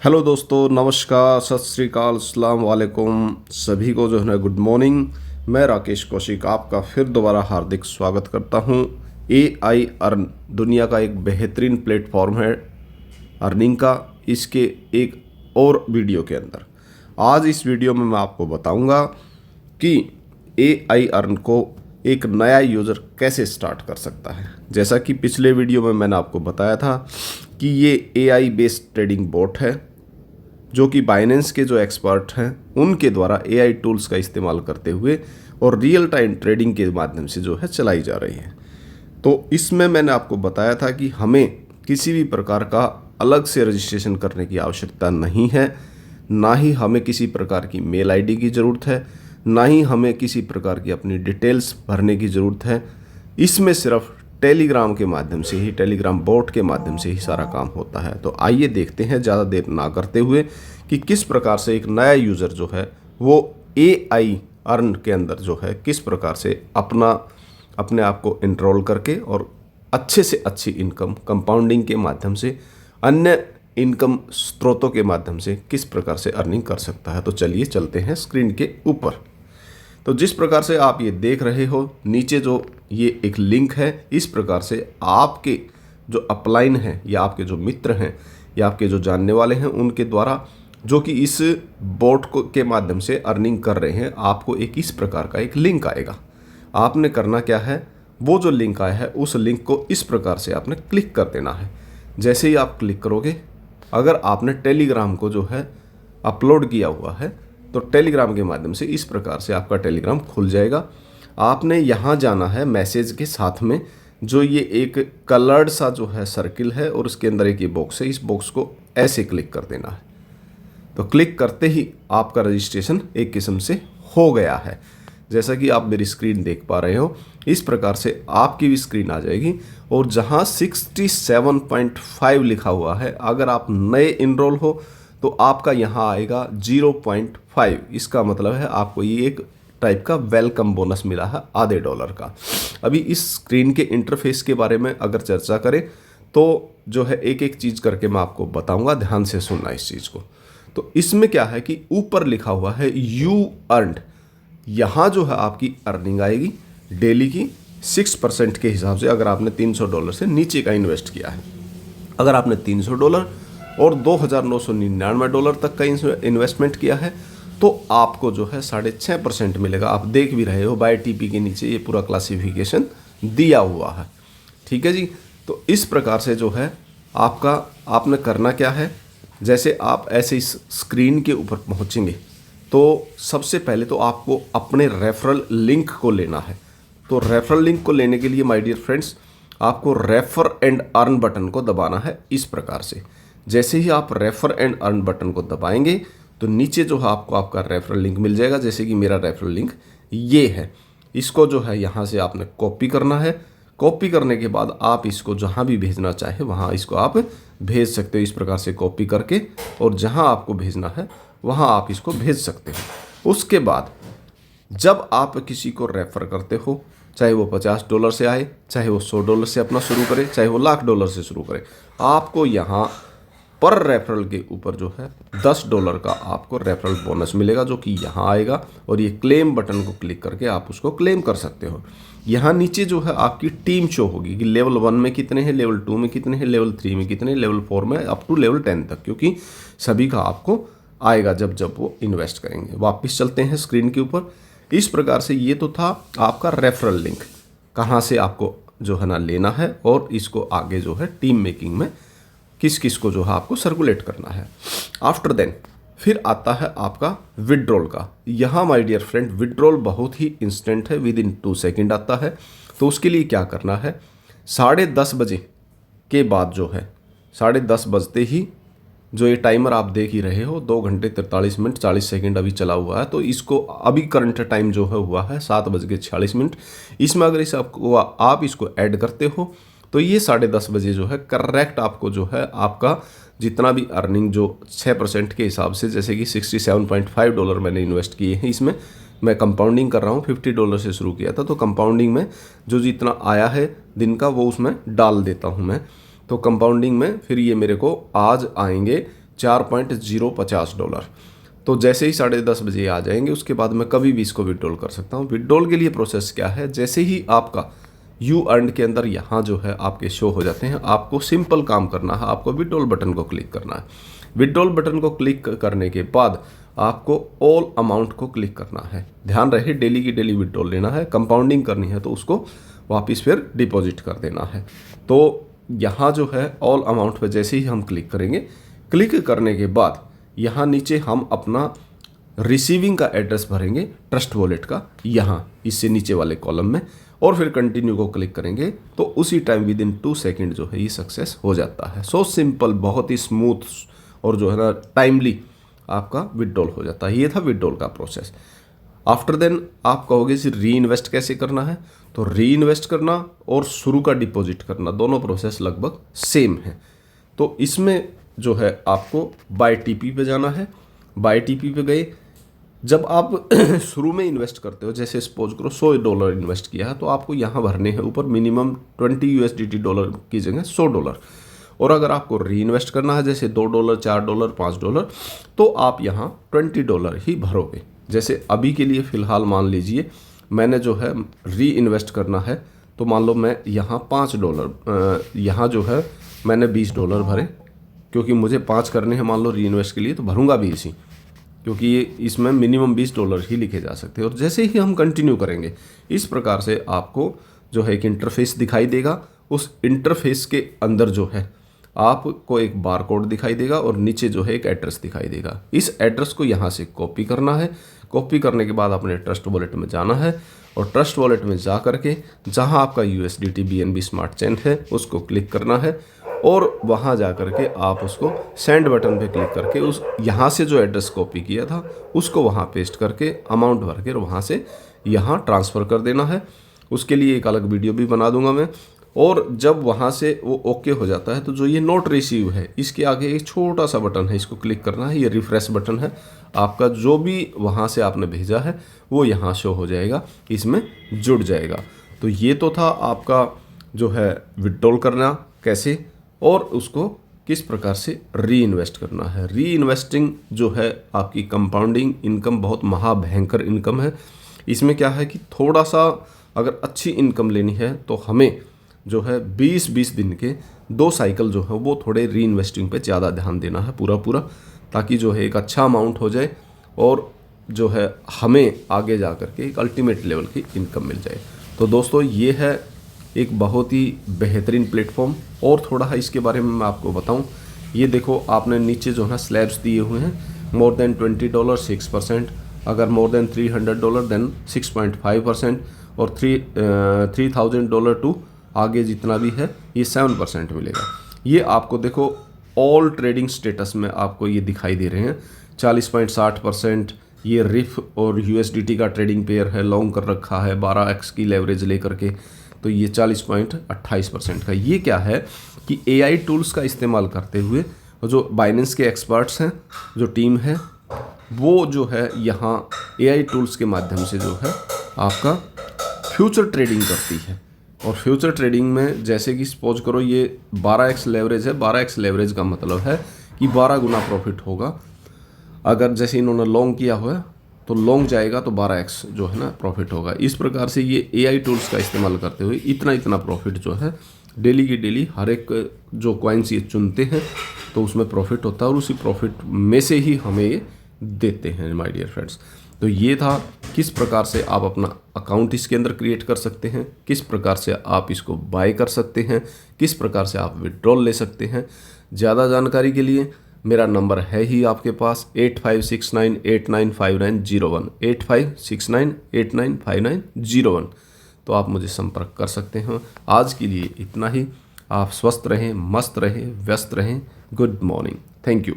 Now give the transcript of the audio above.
Hello दोस्तों, नमस्कार, सत श्री अकाल, अस्सलाम वालेकुम। सभी को जो है गुड मॉर्निंग। मैं राकेश कौशिक आपका फिर दोबारा हार्दिक स्वागत करता हूं। AI अर्न दुनिया का एक बेहतरीन प्लेटफॉर्म है अर्निंग का। इसके एक और वीडियो के अंदर आज इस वीडियो में मैं आपको बताऊंगा कि AI अर्न को एक नया यूज़र कैसे स्टार्ट कर सकता है। जैसा कि पिछले वीडियो में मैंने आपको बताया था कि ये AI बेस्ड ट्रेडिंग बोट है जो कि बाइनेंस के जो एक्सपर्ट हैं उनके द्वारा AI टूल्स का इस्तेमाल करते हुए और रियल टाइम ट्रेडिंग के माध्यम से जो है चलाई जा रही है। तो इसमें मैंने आपको बताया था कि हमें किसी भी प्रकार का अलग से रजिस्ट्रेशन करने की आवश्यकता नहीं है, ना ही हमें किसी प्रकार की मेल आईडी की ज़रूरत है, ना ही हमें किसी प्रकार की अपनी डिटेल्स भरने की ज़रूरत है। इसमें सिर्फ टेलीग्राम के माध्यम से ही, टेलीग्राम बोट के माध्यम से ही सारा काम होता है। तो आइए देखते हैं ज़्यादा देर ना करते हुए कि किस प्रकार से एक नया यूज़र जो है वो AI अर्न के अंदर जो है किस प्रकार से अपने आप को एनरोल करके और अच्छे से अच्छी इनकम कंपाउंडिंग के माध्यम से, अन्य इनकम स्रोतों के माध्यम से किस प्रकार से अर्निंग कर सकता है। तो चलिए चलते हैं स्क्रीन के ऊपर। तो जिस प्रकार से आप ये देख रहे हो नीचे जो ये एक लिंक है, इस प्रकार से आपके जो अपलाइन हैं या आपके जो मित्र हैं या आपके जो जानने वाले हैं उनके द्वारा जो कि इस बोट को के माध्यम से अर्निंग कर रहे हैं, आपको एक इस प्रकार का एक लिंक आएगा। आपने करना क्या है, वो जो लिंक आया है उस लिंक को इस प्रकार से आपने क्लिक कर देना है। जैसे ही आप क्लिक करोगे, अगर आपने टेलीग्राम को जो है अपलोड किया हुआ है तो टेलीग्राम के माध्यम से इस प्रकार से आपका टेलीग्राम खुल जाएगा। आपने यहाँ जाना है मैसेज के साथ में, जो ये एक कलर्ड सा जो है सर्किल है और उसके अंदर एक ये बॉक्स है, इस बॉक्स को ऐसे क्लिक कर देना है। तो क्लिक करते ही आपका रजिस्ट्रेशन एक किस्म से हो गया है। जैसा कि आप मेरी स्क्रीन देख पा रहे हो, इस प्रकार से आपकी भी स्क्रीन आ जाएगी और जहाँ 67.5 लिखा हुआ है, अगर आप नए इनरोल हो तो आपका यहाँ आएगा 0.5। इसका मतलब है आपको ये एक टाइप का वेलकम बोनस मिला है आधे डॉलर का। अभी इस स्क्रीन के इंटरफेस के बारे में अगर चर्चा करें तो जो है एक एक चीज़ करके मैं आपको बताऊंगा, ध्यान से सुनना इस चीज़ को। तो इसमें क्या है कि ऊपर लिखा हुआ है यू अर्नड, यहाँ जो है आपकी अर्निंग आएगी डेली की 6% के हिसाब से, अगर आपने $300 से नीचे का इन्वेस्ट किया है। अगर आपने $300 और $2,999 तक का इन्वेस्टमेंट किया है तो आपको जो है 6.5% मिलेगा। आप देख भी रहे हो बाय टीपी के नीचे ये पूरा क्लासिफिकेशन दिया हुआ है। ठीक है जी। तो इस प्रकार से जो है आपने करना क्या है, जैसे आप ऐसे इस स्क्रीन के ऊपर पहुंचेंगे तो सबसे पहले तो आपको अपने रेफरल लिंक को लेना है। तो रेफरल लिंक को लेने के लिए माय डियर फ्रेंड्स, आपको रेफर एंड अर्न बटन को दबाना है इस प्रकार से। जैसे ही आप रेफर एंड अर्न बटन को दबाएंगे तो नीचे जो है आपको आपका रेफरल लिंक मिल जाएगा। जैसे कि मेरा रेफरल लिंक ये है, इसको जो है यहाँ से आपने कॉपी करना है। कॉपी करने के बाद आप इसको जहाँ भी भेजना चाहे वहाँ इसको आप भेज सकते हो, इस प्रकार से कॉपी करके, और जहाँ आपको भेजना है वहाँ आप इसको भेज सकते हो। उसके बाद जब आप किसी को रेफ़र करते हो, चाहे वो $50 से आए, चाहे वो $100 से अपना शुरू करे, चाहे वो $1,00,000 से शुरू करे, आपको यहाँ पर रेफरल के ऊपर जो है $10 का आपको रेफरल बोनस मिलेगा, जो कि यहाँ आएगा। और ये क्लेम बटन को क्लिक करके आप उसको क्लेम कर सकते हो। यहाँ नीचे जो है आपकी टीम शो होगी कि लेवल 1 में कितने हैं, लेवल 2 में कितने हैं, लेवल 3 में कितने हैं, लेवल 4 में अप टू लेवल 10 तक, क्योंकि सभी का आपको आएगा जब जब वो इन्वेस्ट करेंगे। वापस चलते हैं स्क्रीन के ऊपर। इस प्रकार से ये तो था आपका रेफरल लिंक, कहाँ से आपको जो है ना लेना है और इसको आगे जो है टीम मेकिंग में किस किस को जो है आपको सर्कुलेट करना है। आफ्टर देन फिर आता है आपका विड्रॉल का। यहाँ माय डियर फ्रेंड विड्रॉल बहुत ही इंस्टेंट है, विद इन 2 सेकेंड आता है। तो उसके लिए क्या करना है, 10:30 बजे के बाद जो है 10:30 बजते ही जो ये टाइमर आप देख ही रहे हो 2 घंटे 43 मिनट 40 सेकेंड अभी चला हुआ है। तो इसको अभी करंट टाइम जो है हुआ है 7:46। इसमें अगर आप इसको ऐड करते हो तो ये 10:30 बजे जो है करेक्ट आपको जो है आपका जितना भी अर्निंग जो 6% के हिसाब से, जैसे कि $67.5 मैंने इन्वेस्ट किए हैं, इसमें मैं कंपाउंडिंग कर रहा हूँ, $50 से शुरू किया था। तो कंपाउंडिंग में जो जितना आया है दिन का वो उसमें डाल देता हूँ मैं। तो कंपाउंडिंग में फिर ये मेरे को आज आएंगे $4.050। तो जैसे ही 10:30 बजे आ जाएंगे उसके बाद मैं कभी भी इसको विड्रॉल कर सकता हूँ। विड्रॉल के लिए प्रोसेस क्या है, जैसे ही आपका यू अर्न के अंदर यहाँ जो है आपके शो हो जाते हैं, आपको सिंपल काम करना है, आपको विड्रॉल बटन को क्लिक करना है। विड्रॉल बटन को क्लिक करने के बाद आपको ऑल अमाउंट को क्लिक करना है। ध्यान रहे डेली की डेली विड्रॉल लेना है, कंपाउंडिंग करनी है तो उसको वापस फिर डिपॉजिट कर देना है। तो यहाँ जो है ऑल अमाउंट पे जैसे ही हम क्लिक करेंगे, क्लिक करने के बाद यहाँ नीचे हम अपना रिसीविंग का एड्रेस भरेंगे ट्रस्ट वॉलेट का, यहाँ इससे नीचे वाले कॉलम में, और फिर कंटिन्यू को क्लिक करेंगे तो उसी टाइम विद इन 2 सेकेंड जो है ये सक्सेस हो जाता है। सो सिंपल, बहुत ही स्मूथ और जो है ना टाइमली आपका विड्रॉल हो जाता है। ये था विड्रॉल का प्रोसेस। आफ्टर देन आप कहोगे कि री इन्वेस्ट कैसे करना है, तो री इन्वेस्ट करना और शुरू का डिपॉजिट करना दोनों प्रोसेस लगभग सेम है। तो इसमें जो है आपको बाय टीपी पे जाना है। बाय टीपी पे गए, जब आप शुरू में इन्वेस्ट करते हो, जैसे सपोज करो $100 इन्वेस्ट किया है तो आपको यहाँ भरने हैं ऊपर मिनिमम $20 की जगह $100। और अगर आपको री इन्वेस्ट करना है जैसे $2, $4, $5, तो आप यहाँ $20 ही भरोगे। जैसे अभी के लिए फ़िलहाल मान लीजिए मैंने जो है री इन्वेस्ट करना है, तो मान लो मैं यहाँ $5 यहाँ जो है मैंने $20 भरे, क्योंकि मुझे 5 करने हैं मान लो री इन्वेस्ट के लिए, तो भरूंगा भी इसी, क्योंकि ये इसमें मिनिमम $20 ही लिखे जा सकते हैं। और जैसे ही हम कंटिन्यू करेंगे इस प्रकार से आपको जो है एक इंटरफेस दिखाई देगा। उस इंटरफेस के अंदर जो है आपको एक बार कोड दिखाई देगा और नीचे जो है एक एड्रेस दिखाई देगा। इस एड्रेस को यहाँ से कॉपी करना है। कॉपी करने के बाद अपने ट्रस्ट वॉलेट में जाना है और ट्रस्ट वॉलेट में जा करके जहाँ आपका USDT BNB स्मार्ट चेन है उसको क्लिक करना है और वहाँ जा करके आप उसको सेंड बटन पे क्लिक करके उस यहाँ से जो एड्रेस कॉपी किया था उसको वहाँ पेस्ट करके अमाउंट भर के वहाँ से यहाँ ट्रांसफ़र कर देना है। उसके लिए एक अलग वीडियो भी बना दूंगा मैं। और जब वहाँ से वो ओके हो जाता है तो जो ये नोट रिसीव है इसके आगे एक छोटा सा बटन है, इसको क्लिक करना है। ये रिफ्रेश बटन है, आपका जो भी वहाँ से आपने भेजा है वो यहाँ शो हो जाएगा, इसमें जुड़ जाएगा। तो ये तो था आपका जो है विड्रॉल करना कैसे और उसको किस प्रकार से री इन्वेस्ट करना है। री इन्वेस्टिंग जो है आपकी कंपाउंडिंग इनकम बहुत महाभयंकर इनकम है। इसमें क्या है कि थोड़ा सा अगर अच्छी इनकम लेनी है तो हमें जो है 20-20 दिन के 2 साइकिल जो है वो थोड़े री इन्वेस्टिंग पे ज़्यादा ध्यान देना है पूरा, ताकि जो है एक अच्छा अमाउंट हो जाए और जो है हमें आगे जा कर के एक अल्टीमेट लेवल की इनकम मिल जाए। तो दोस्तों ये है एक बहुत ही बेहतरीन प्लेटफॉर्म। और थोड़ा इसके बारे में मैं आपको बताऊं, ये देखो आपने नीचे जो है स्लैब्स दिए हुए हैं, मोर देन $20 6%, अगर मोर देन $300 देन 6.5%, और $3,000 टू आगे जितना भी है ये 7% मिलेगा। ये आपको देखो ऑल ट्रेडिंग स्टेटस में आपको ये दिखाई ददे रहे हैं 40.60%। ये रिफ और USDT का ट्रेडिंग पेयर है, लॉन्ग कर रखा है 12x की लेवरेज लेकर के, तो ये 40.28% का। ये क्या है कि AI टूल्स का इस्तेमाल करते हुए जो बाइनेंस के एक्सपर्ट्स हैं, जो टीम है, वो जो है यहाँ AI टूल्स के माध्यम से जो है आपका फ्यूचर ट्रेडिंग करती है। और फ्यूचर ट्रेडिंग में जैसे कि सपोज करो ये 12x लेवरेज है, 12x लेवरेज का मतलब है कि 12 गुना प्रॉफिट होगा। अगर जैसे इन्होंने लॉन्ग किया हुआ है तो लॉन्ग जाएगा तो 12x जो है ना प्रॉफिट होगा। इस प्रकार से ये AI टूल्स का इस्तेमाल करते हुए इतना प्रॉफिट जो है डेली की डेली हर एक जो कॉइन्स ये चुनते हैं तो उसमें प्रॉफिट होता है और उसी प्रॉफिट में से ही हमें ये देते हैं माय डियर फ्रेंड्स। तो ये था किस प्रकार से आप अपना अकाउंट इसके अंदर क्रिएट कर सकते हैं, किस प्रकार से आप इसको बाय कर सकते हैं, किस प्रकार से आप विड्रॉल ले सकते हैं। ज़्यादा जानकारी के लिए मेरा नंबर है ही आपके पास 8569895901, 8569895901। तो आप मुझे संपर्क कर सकते हैं। आज के लिए इतना ही। आप स्वस्थ रहें, मस्त रहें, व्यस्त रहें। Good morning. Thank you.